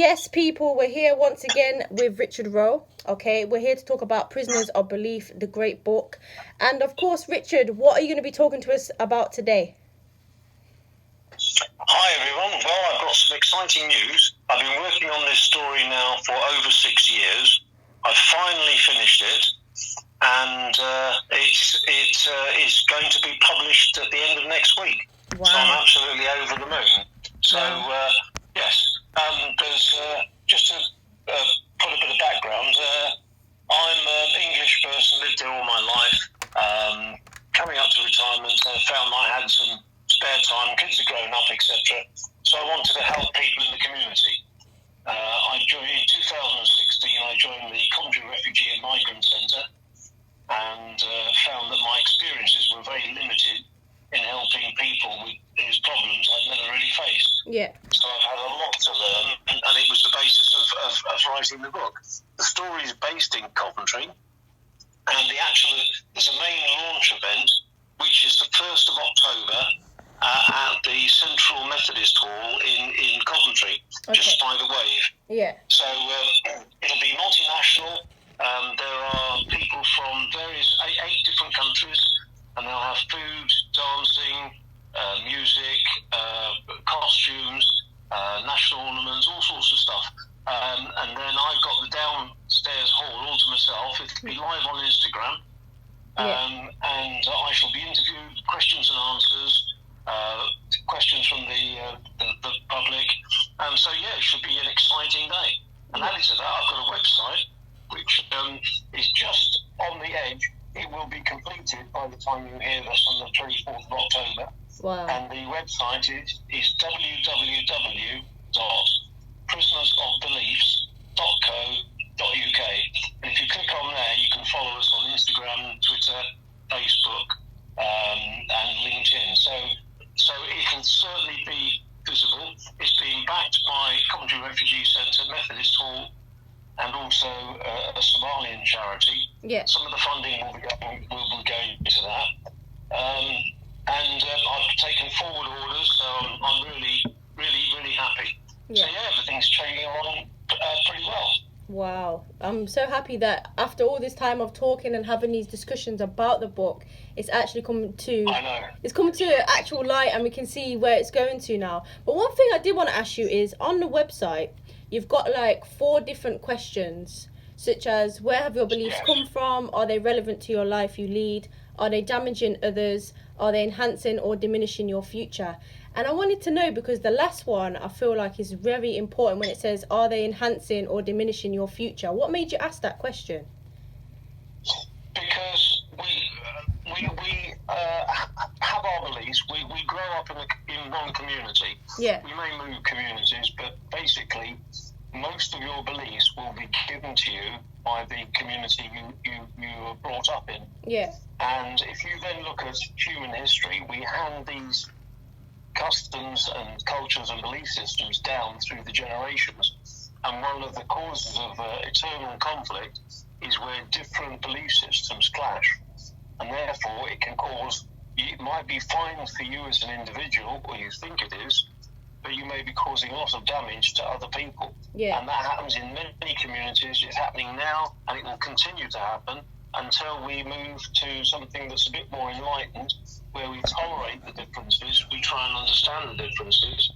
Yes, people, we're here once again with Richard Rowe. Okay, we're here to talk about Prisoners of Belief, the great book. And of course, Richard, what are you going to be talking to us about today? Hi everyone, well I've got some exciting news. I've been working on this story now for over 6 years. I've finally finished it and it is going to be published at the end of next week. Wow. So I'm absolutely over the moon. So yes, there's just to put a bit of background, I'm an English person, lived here all my life. Coming up to retirement, I found I had some spare time, kids are grown up, etc. So I wanted to help people in the community. I joined in 2016. I joined the Coventry Refugee and Migrant Centre, and found that my experiences were very limited in helping people with these problems I'd never really faced. Yeah. So I've had a lot to learn, and it was the basis of writing the book. The story is based in Coventry, and there's a main launch event, which is the 1st of October at the Central Methodist Hall in Coventry, just by the Wave. Yeah. So it'll be multinational. There are people from eight different countries, and they'll have food, dancing, music, costumes, national ornaments, all sorts of stuff. And then I've got the downstairs hall all to myself. It'll be live on Instagram. And I shall be interviewed, questions and answers, questions from the public. So yeah, it should be an exciting day. And added to that, I've got a website which is just on the edge. It will be completed by the time you hear this on the 24th of October. Wow. And the website is www.prisonersofbeliefs.co.uk. And if you click on there, you can follow us on Instagram, Twitter, Facebook, and LinkedIn. So it can certainly be visible. It's being backed by Coventry Refugee Centre, Methodist Hall, and also a Somalian charity. Yeah. Some of the funding will be going into that. And I've taken forward orders, so I'm really happy. Yeah. So yeah, everything's chugging along pretty well. Wow. I'm so happy that after all this time of talking and having these discussions about the book, it's actually coming to... I know. It's coming to actual light, and we can see where it's going to now. But one thing I did want to ask you is, on the website, you've got like 4 different questions, such as, where have your beliefs come from? Are they relevant to your life you lead? Are they damaging others? Are they enhancing or diminishing your future? And I wanted to know, because the last one I feel like is very important when it says, are they enhancing or diminishing your future? What made you ask that question? Because we have our beliefs. We grow up in one community. Yeah. We may move communities, but basically most of your beliefs will be given to you by the community you were brought up in. Yeah. And if you then look at human history, we hand these customs and cultures and belief systems down through the generations. And one of the causes of eternal conflict is where different belief systems clash. And therefore it might be fine for you as an individual, or you think it is, but you may be causing a lot of damage to other people. Yeah. And that happens in many communities. It's happening now, and it will continue to happen until we move to something that's a bit more enlightened, where we tolerate the differences, we try and understand the differences,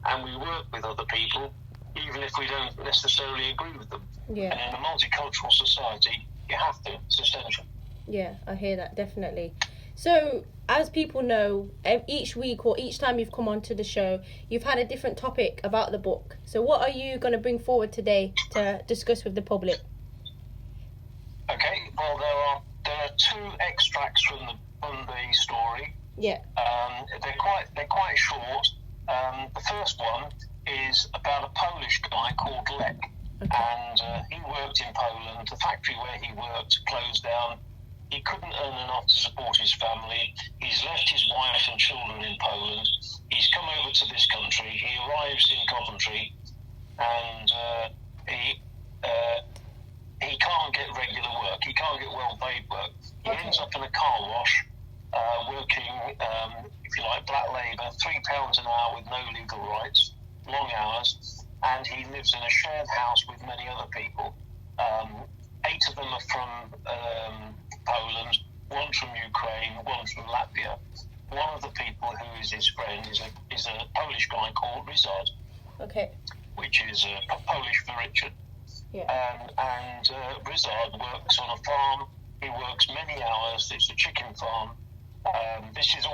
and we work with other people, even if we don't necessarily agree with them. Yeah. And in a multicultural society, you have to. It's essential. Yeah, I hear that, definitely. So, as people know, each week or each time you've come onto the show, you've had a different topic about the book. So what are you going to bring forward today to discuss with the public? Okay, well, there are 2 extracts from the story. Yeah. They're quite short. The first one is about a Polish guy called Lek. Okay. And he worked in Poland. The factory where he worked closed down. He couldn't earn enough to support his family. He's left his wife and children in Poland. He's come over to this country. He arrives in Coventry, and he can't get regular work. He can't get well-paid work. He ends up in a car wash, working, if you like, black labour, £3 an hour with no legal rights, long hours. and he lives in a shared house with many other people. 8 of them are from Poland, one from Ukraine, one from Latvia. One of the people who is his friend is a Polish guy called Rizard, Okay. which is Polish for Richard. Yeah. And Rizard works on a farm. He works many hours. It's a chicken farm. This is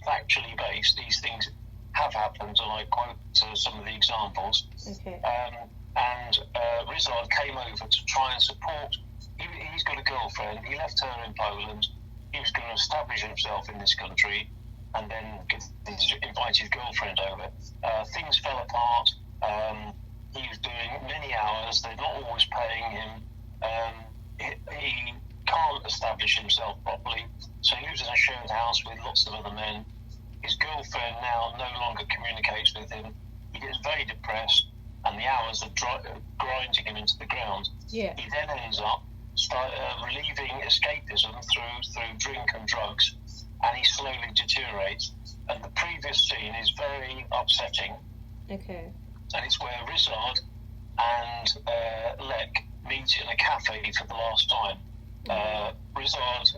factually based. These things have happened, and I quote some of the examples. Okay. And Rizard came over to try and support. He's got a girlfriend. He left her in Poland. He was going to establish himself in this country and then invite his girlfriend over. Things fell apart. He was doing many hours. They're not always paying him. He can't establish himself properly. So he lives in a shared house with lots of other men. His girlfriend now no longer communicates with him. He gets very depressed, and the hours are grinding him into the ground. Yeah. He then ends up relieving escapism through drink and drugs, and he slowly deteriorates. And the previous scene is very upsetting. Okay. And it's where Rizard and Lek meet in a cafe for the last time. Rizard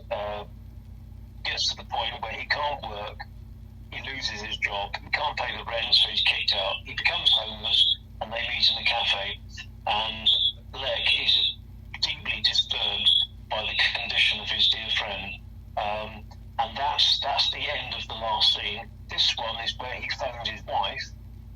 gets to the point where he can't work. He loses his job. He can't pay the rent, so he's kicked out. He becomes homeless, and they meet in a cafe. And Lek is deeply disturbed by the condition of his dear friend. And that's the end of the last scene. This one is where he phones his wife,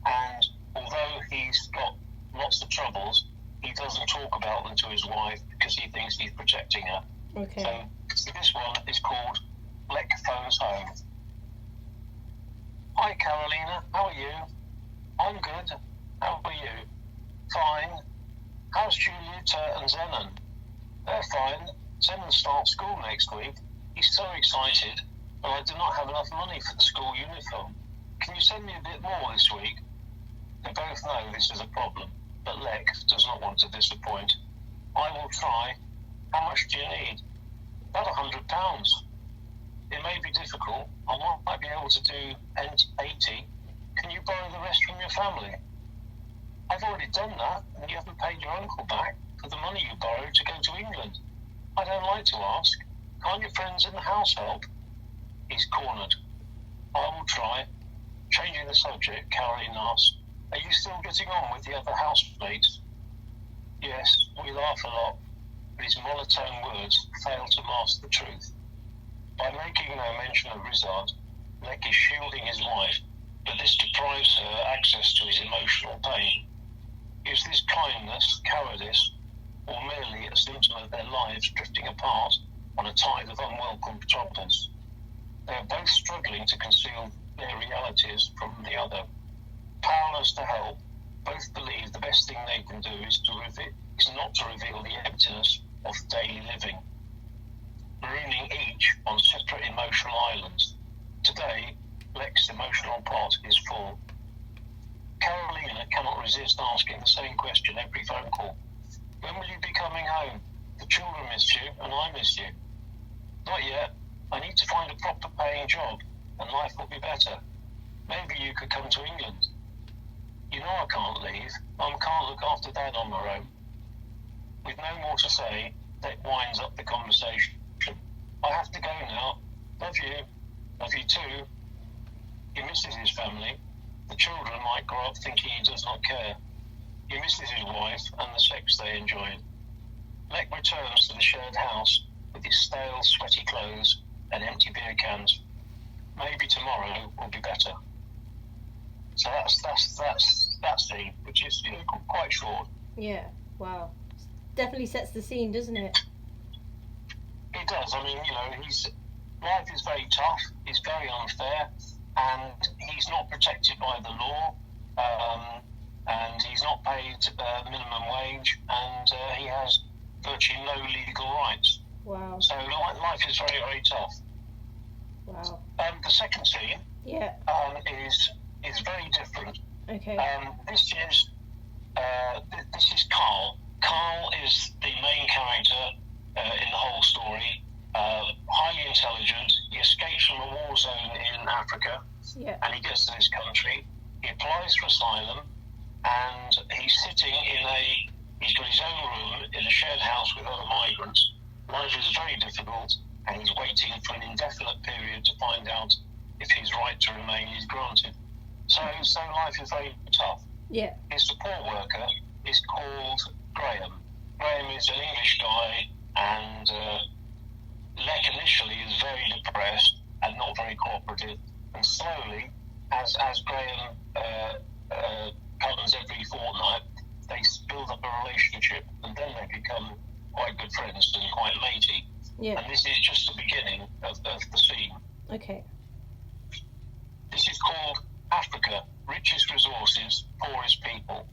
and although he's got lots of troubles, he doesn't talk about them to his wife because he thinks he's protecting her. Okay. So this one is called Lek Phones Home. Hi Carolina, how are you? I'm good. How are you? Fine. How's Julieta and Zenon? They're fine. Zenon starts school next week. He's so excited, but I do not have enough money for the school uniform. Can you send me a bit more this week? They both know this is a problem, but Lek does not want to disappoint. I will try. How much do you need? About £100. It may be difficult. I might be able to do 80. Can you borrow the rest from your family? I've already done that, and you haven't paid your uncle back for the money you borrowed to go to England. I don't like to ask. Can't your friends in the house help? He's cornered. I will try. Changing the subject, Caroline asks, are you still getting on with the other housemates? Yes, we laugh a lot, but his monotone words fail to mask the truth. By making no mention of Rizard, Lek is shielding his wife, but this deprives her access to his emotional pain. Is this kindness, cowardice, or merely a symptom of their lives drifting apart on a tide of unwelcome troubles? They are both struggling to conceal their realities from the other. Powerless to help, both believe the best thing they can do is not to reveal the emptiness of daily living, marooning each on separate emotional islands. Today, Lek's emotional pot is full. Carolina cannot resist asking the same question every phone call. When will you be coming home? The children miss you, and I miss you. Not yet. I need to find a proper paying job, and life will be better. Maybe you could come to England. You know I can't leave. Mum can't look after Dad on her own. With no more to say, Lek winds up the conversation. I have to go now. Love you. Love you too. He misses his family. The children might grow up thinking he does not care. He misses his wife and the sex they enjoyed. Lek returns to the shared house with his stale, sweaty clothes and empty beer cans. Maybe tomorrow will be better. So that's the, which is quite short. Yeah. Wow. Definitely sets the scene, doesn't it? It does. I mean, life is very tough. It's very unfair, and he's not protected by the law, and he's not paid minimum wage, and he has virtually no legal rights. Wow. So life is very, very tough. Wow. The second scene, Yeah. is very different. Okay. This is Carl. Carl is the main character in the whole story. Highly intelligent. He escapes from a war zone in Africa, Yeah. and he gets to this country. He applies for asylum. and he's sitting he's got his own room in a shared house with other migrants. Life is very difficult, and he's waiting for an indefinite period to find out if his right to remain is granted. So life is very tough. Yeah. His support worker is called Graham. Graham is an English guy, and Lek initially is very depressed and not very cooperative. And slowly, as Graham comes every fortnight, they build up a relationship, and then they become quite good friends and quite matey. Yeah. And this is just the beginning of the scene. Okay. This is called Africa, richest resources, poorest people.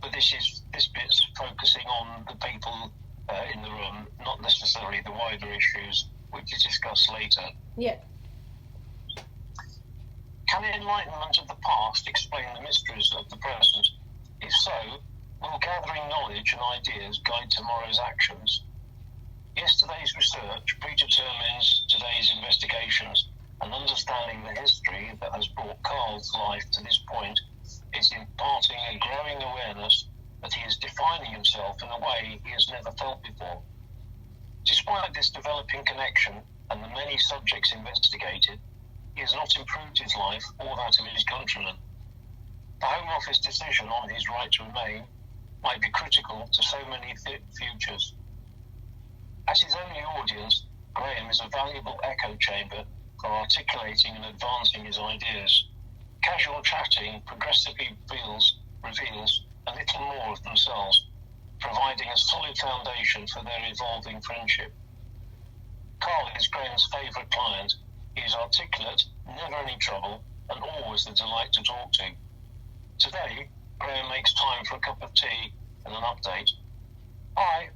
But this bit's focusing on the people in the room, not necessarily the wider issues, which is discussed later. Yeah. Can the enlightenment of the past explain the mysteries of the present? If so, will gathering knowledge and ideas guide tomorrow's actions? Yesterday's research predetermines today's investigations, and understanding the history that has brought Carl's life to this point is imparting a growing awareness that he is defining himself in a way he has never felt before. Despite this developing connection and the many subjects investigated, he has not improved his life or that of his countrymen. The Home Office decision on his right to remain might be critical to so many futures. As his only audience, Graham is a valuable echo chamber for articulating and advancing his ideas. Casual chatting progressively reveals a little more of themselves, providing a solid foundation for their evolving friendship. Carl is Graham's favourite client. He is articulate, never any trouble, and always a delight to talk to. Today, Graham makes time for a cup of tea and an update. Hi,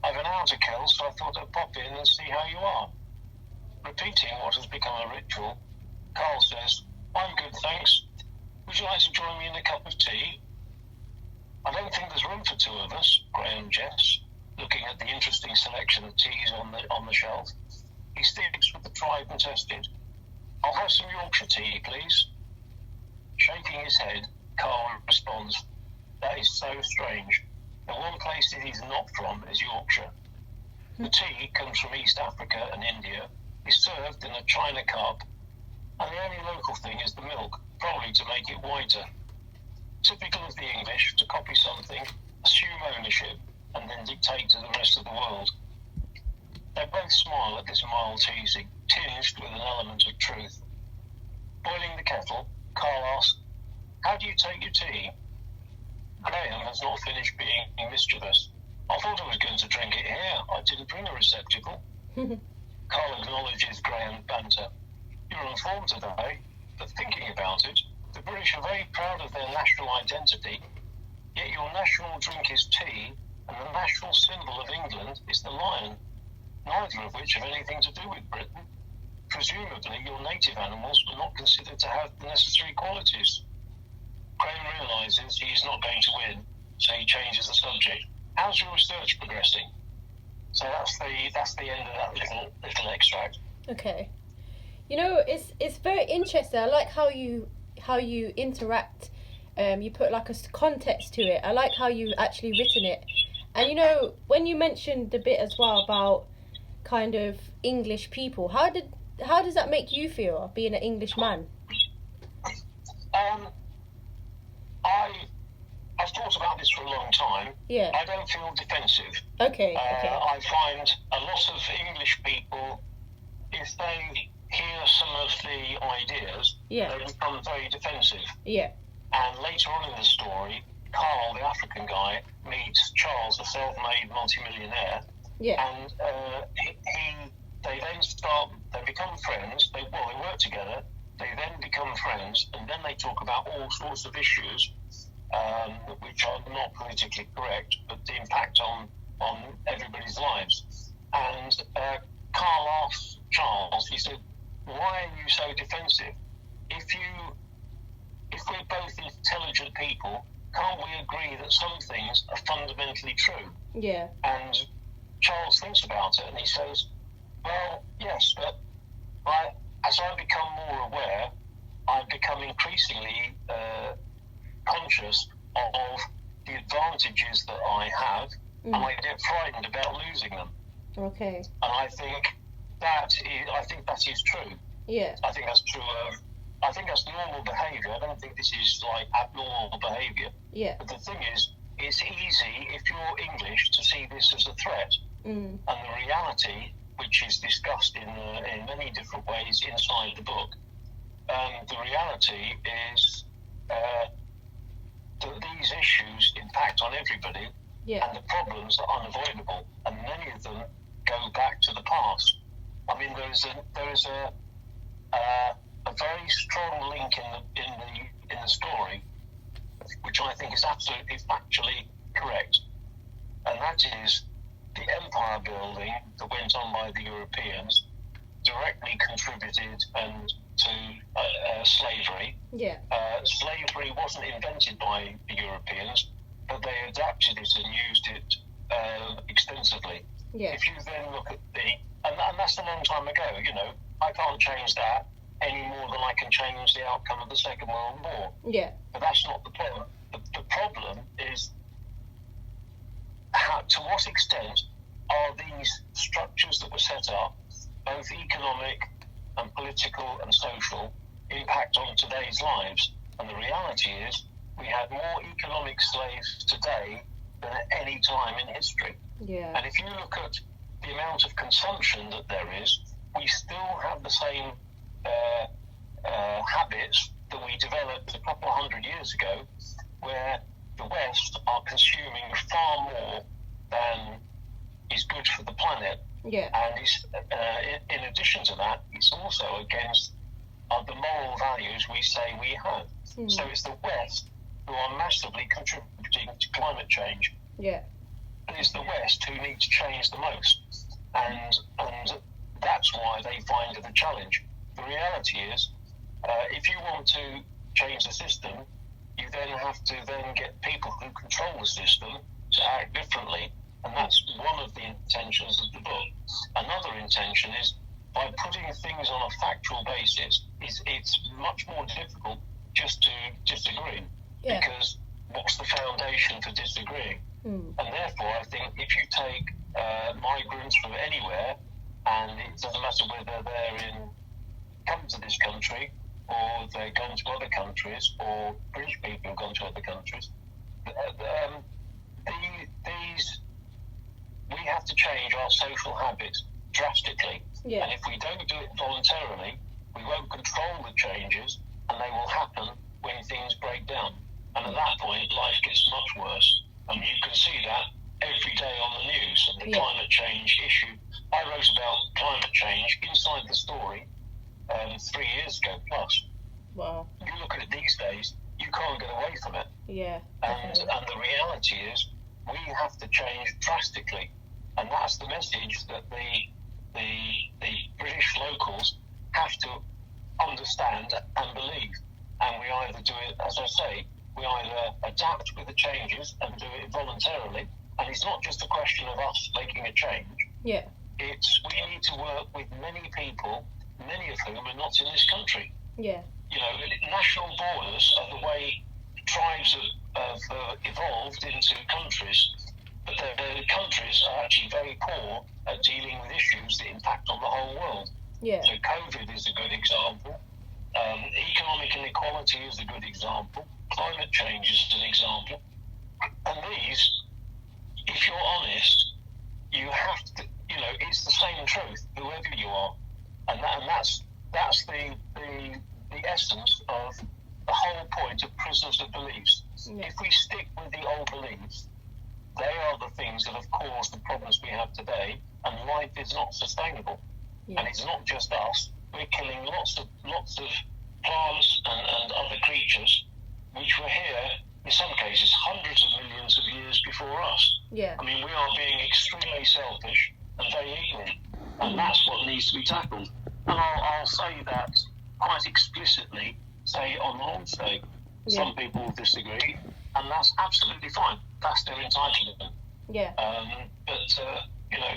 I've an hour to kill, so I thought I'd pop in and see how you are. Repeating what has become a ritual, Carl says, I'm good, thanks. Would you like to join me in a cup of tea? I don't think there's room for two of us, Graham jests, looking at the interesting selection of teas on the shelf. He sticks with the tried and tested. I'll have some Yorkshire tea, please. Shaking his head, Carl responds, that is so strange. The one place that he's not from is Yorkshire. The tea comes from East Africa and India, is served in a china cup, and the only local thing is the milk, probably to make it whiter. Typical of the English to copy something, assume ownership, and then dictate to the rest of the world. They both smile at this mild teasing, tinged with an element of truth. Boiling the kettle, Carl asks, how do you take your tea? Graham has not finished being mischievous. I thought I was going to drink it here. I didn't bring a receptacle. Carl acknowledges Graham's banter. You're informed today, but thinking about it, the British are very proud of their national identity, yet your national drink is tea, and the national symbol of England is the lion, neither of which have anything to do with Britain. Presumably, your native animals were not considered to have the necessary qualities. Graham realises he is not going to win, so he changes the subject. How's your research progressing? So that's the end of that little extract. Okay. You know, it's very interesting. I like how you interact. You put like a context to it. I like how you've actually written it. And you know, when you mentioned the bit as well about kind of English people, how does that make you feel, being an English man? I've thought about this for a long time. Yeah. I don't feel defensive. Okay. I find a lot of English people, if they hear some of the ideas, they become very defensive. Yeah. And later on in the story, Carl, the African guy, meets Charles, a self-made multimillionaire. Yeah. And they become friends. They work together. They then become friends, and then they talk about all sorts of issues, which are not politically correct, but the impact on everybody's lives. And Carl asks Charles, he said, why are you so defensive? If we're both intelligent people, can't we agree that some things are fundamentally true? Yeah. And Charles thinks about it and he says, well, yes, but as I become more aware, I've become increasingly conscious of the advantages that I have, and I get frightened about losing them. Okay. And I think that is true. Yeah. I think that's true of. I think that's normal behaviour. I don't think this is like abnormal behaviour. Yeah. But the thing is, it's easy if you're English to see this as a threat. And the reality, which is discussed in many different ways inside the book, the reality is that these issues impact on everybody, and the problems are unavoidable, and many of them go back to the past. I mean, there is a very strong link in the story, which I think is absolutely factually correct, and that is the empire building that went on by the Europeans directly contributed to slavery. Yeah. Slavery wasn't invented by the Europeans, but they adapted it and used it extensively. Yeah. If you then look at and that's a long time ago, you know, I can't change that any more than I can change the outcome of the Second World War. Yeah. But that's not the problem. The problem is to what extent are these structures that were set up, both economic and political and social, impact on today's lives? And the reality is we have more economic slaves today than at any time in history. Yeah. And if you look at the amount of consumption that there is, we still have the same habits that we developed a couple of hundred years ago, where the West are consuming far more than is good for the planet. Yeah. And it's, in addition to that, it's also against the moral values we say we have. So it's the West who are massively contributing to climate change. Yeah. And it's the West who need to change the most. And that's why they find it a challenge. The reality is, if you want to change the system, you then have to then get people who control the system to act differently. And that's one of the intentions of the book. Another intention is, by putting things on a factual basis, it's much more difficult just to disagree. Yeah. Because what's the foundation for disagreeing? And therefore, I think if you take migrants from anywhere, and it doesn't matter whether come to this country, or they're going to other countries, or British people have gone to other countries, we have to change our social habits drastically. Yeah. And if we don't do it voluntarily, we won't control the changes, and they will happen when things break down. And at that point, life gets much worse. And you can see that every day on the news, and the climate change issue. I wrote about climate change inside the story 3 years ago plus. Wow. You look at it these days, you can't get away from it. Yeah. And the reality is, we have to change drastically, and that's the message that the British locals have to understand and believe. And we either do it, as I say, we either adapt with the changes and do it voluntarily, and it's not just a question of us making a change. Yeah. We need to work with many people, many of whom are not in this country. Yeah. You know, national borders are the way tribes have evolved into countries, but the countries are actually very poor at dealing with issues that impact on the whole world. Yeah. So COVID is a good example. Economic inequality is a good example. Climate change is an example. And these, if you're honest, you have to, you know, it's the same truth, whoever you are. And that's the essence of the whole point of prisoners of beliefs. Yeah. If we stick with the old beliefs, they are the things that have caused the problems we have today, and life is not sustainable. Yeah. And it's not just us. We're killing lots of plants and other creatures which were here, in some cases, hundreds of millions of years before us. Yeah. I mean, we are being extremely selfish and very ignorant, and that's what needs to be tackled. And I'll say that quite explicitly, say on the launch day. Yeah. Some people will disagree, and that's absolutely fine. That's their entitlement. Yeah. But you know,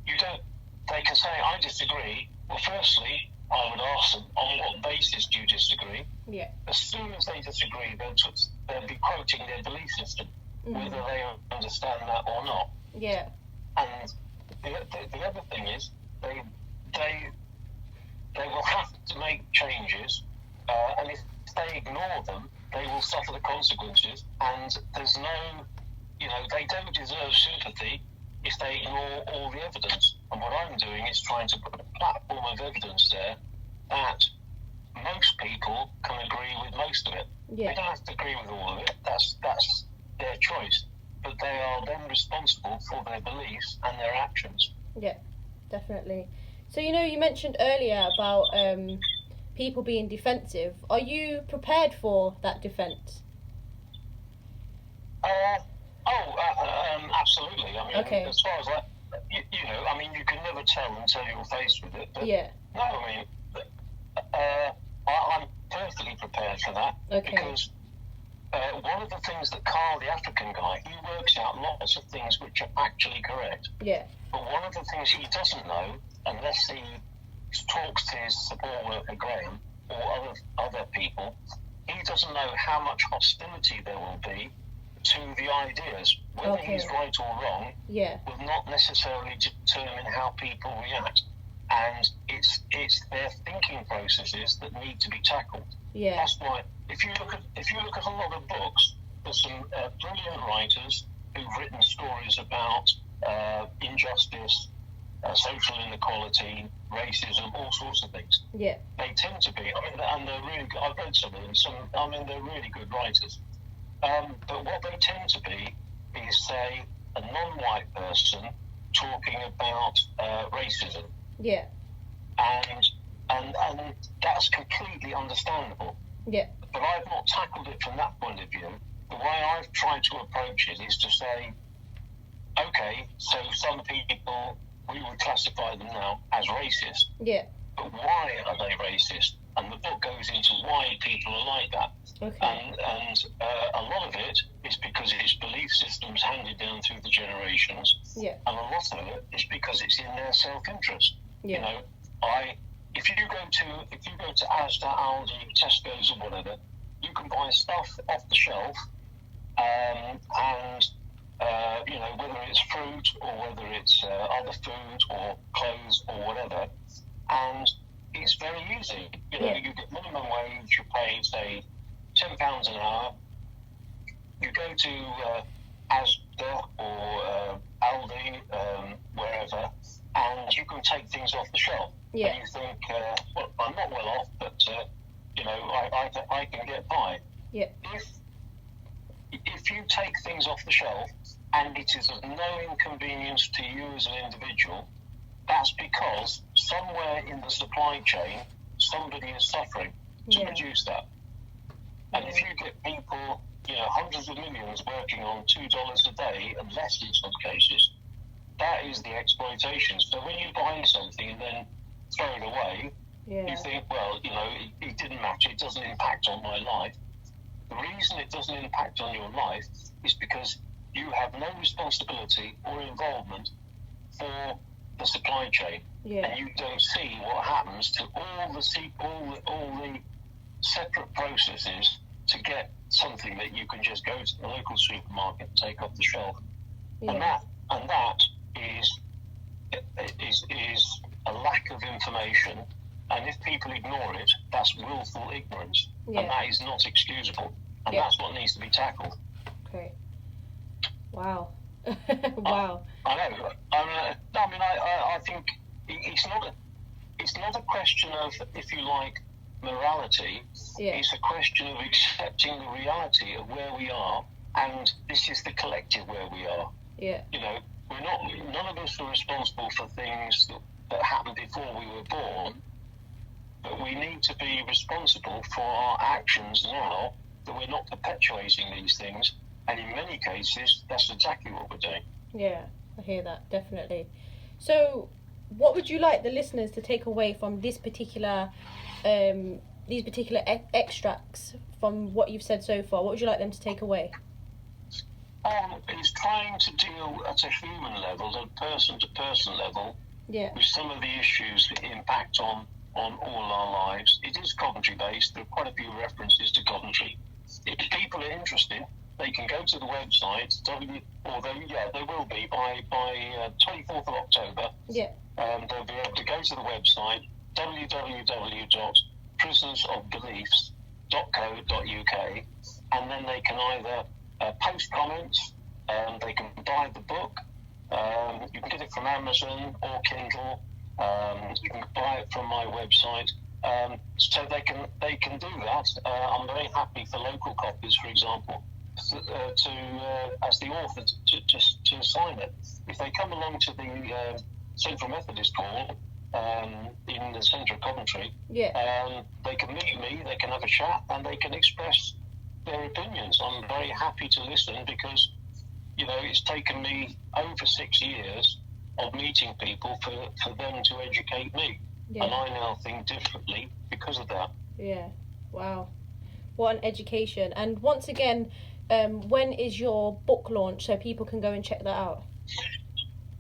you don't. They can say, "I disagree." Well, firstly, I would ask them, on what basis do you disagree? Yeah. As soon as they disagree, they'll be quoting their belief system, whether they understand that or not. Yeah. And the other thing is, they will have to make changes, and if they ignore them, they will suffer the consequences. And there's no, they don't deserve sympathy if they ignore all the evidence. And what I'm doing is trying to put a platform of evidence there that most people can agree with most of it. Yeah. They don't have to agree with all of it. That's their choice. But they are then responsible for their beliefs and their actions. Yeah, definitely. So, you mentioned earlier about people being defensive. Are you prepared for that defence? Absolutely. I mean, Okay. as far as that, you can never tell until you're faced with it. But Yeah. no, I'm perfectly prepared for that. Okay. Because one of the things that Carl, the African guy, he works out lots of things which are actually correct. Yeah. But one of the things he doesn't know, unless he talks to his support worker Graham or other people, he doesn't know how much hostility there will be to the ideas. Whether he's right or wrong will not necessarily determine how people react. And it's their thinking processes that need to be tackled. Yeah. That's why if you look at a lot of books, there's some brilliant writers who've written stories about injustice, social inequality, racism, all sorts of things. Yeah. They tend to be, and they're really good. I've read some of them. They're really good writers. But what they tend to be is, say, a non-white person talking about racism. Yeah. And that's completely understandable. Yeah. But I've not tackled it from that point of view. The way I've tried to approach it is to say, okay, so some people, we would classify them now as racist. Yeah. But why are they racist? And the book goes into why people are like that. Okay. And a lot of it is because it's belief systems handed down through the generations. Yeah. And a lot of it is because it's in their self-interest. Yeah. If you go to Asda, Aldi, Tesco's or whatever, you can buy stuff off the shelf, and whether it's fruit or whether it's other food or clothes or whatever, and it's very easy. You get minimum wage, you pay say £10 an hour. You go to Asda or Aldi, wherever, and you can take things off the shelf. Yeah. And you think, well, I'm not well off, but I can get by. Yeah. If you take things off the shelf and it is of no inconvenience to you as an individual, that's because somewhere in the supply chain somebody is suffering to produce that. And if you get people, hundreds of millions working on $2 a day and less in some cases, that is the exploitation. So when you buy something and then throw it away, you think, well, it didn't matter, it doesn't impact on my life. The reason it doesn't impact on your life is because you have no responsibility or involvement for the supply chain, and you don't see what happens to all the separate processes to get something that you can just go to the local supermarket and take off the shelf, and that is a lack of information. And if people ignore it, that's willful ignorance, and that is not excusable, and that's what needs to be tackled. Okay. Wow. Wow. I know. I think it's not a question of, if you like, morality. It's a question of accepting the reality of where we are, and this is the collective where we are. Yeah. None of us are responsible for things that happened before we were born, but we need to be responsible for our actions now, that we're not perpetuating these things, and in many cases that's exactly what we're doing. Yeah, I hear that, definitely. So what would you like the listeners to take away from these particular extracts from what you've said so far? What would you like them to take away? It's trying to deal at a human level, at a person-to-person level, with some of the issues that impact on on all our lives. It is Coventry-based. There are quite a few references to Coventry. If people are interested, they can go to the website, they will be by 24th of October. Yeah. They'll be able to go to the website, www.prisonsofbeliefs.co.uk, and then they can either post comments, they can buy the book, you can get it from Amazon or Kindle, you can buy it from my website, so they can do that. I'm very happy for local copies, for example, as the author to sign it. If they come along to the Central Methodist Hall in the centre of Coventry, they can meet me, they can have a chat, and they can express their opinions. I'm very happy to listen because, it's taken me over 6 years of meeting people for them to educate me. Yeah. And I now think differently because of that. Yeah. Wow. What an education. And once again, when is your book launch so people can go and check that out?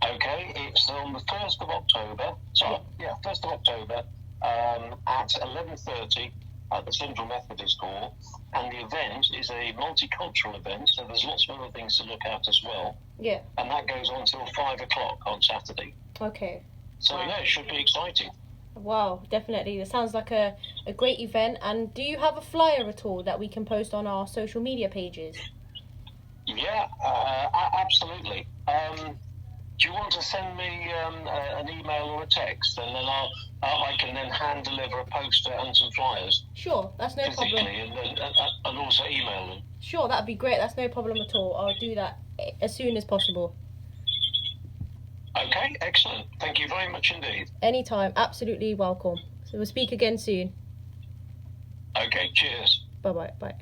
Okay, it's on the 1st of October. So, 1st of October at 11:30 at the Central Methodist Hall. And the event is a multicultural event, so there's lots of other things to look at as well. Yeah. And that goes on till 5 o'clock on Saturday. Okay. So, it should be exciting. Wow, definitely. It sounds like a great event. And do you have a flyer at all that we can post on our social media pages? Yeah, absolutely. Do you want to send me an email or a text, and then I can then hand deliver a poster and some flyers? Sure, that's no problem. And also email them. Sure, that'd be great. That's no problem at all. I'll do that as soon as possible. Okay, excellent. Thank you very much indeed. Anytime, absolutely welcome. So we'll speak again soon. Okay, cheers. Bye-bye. Bye.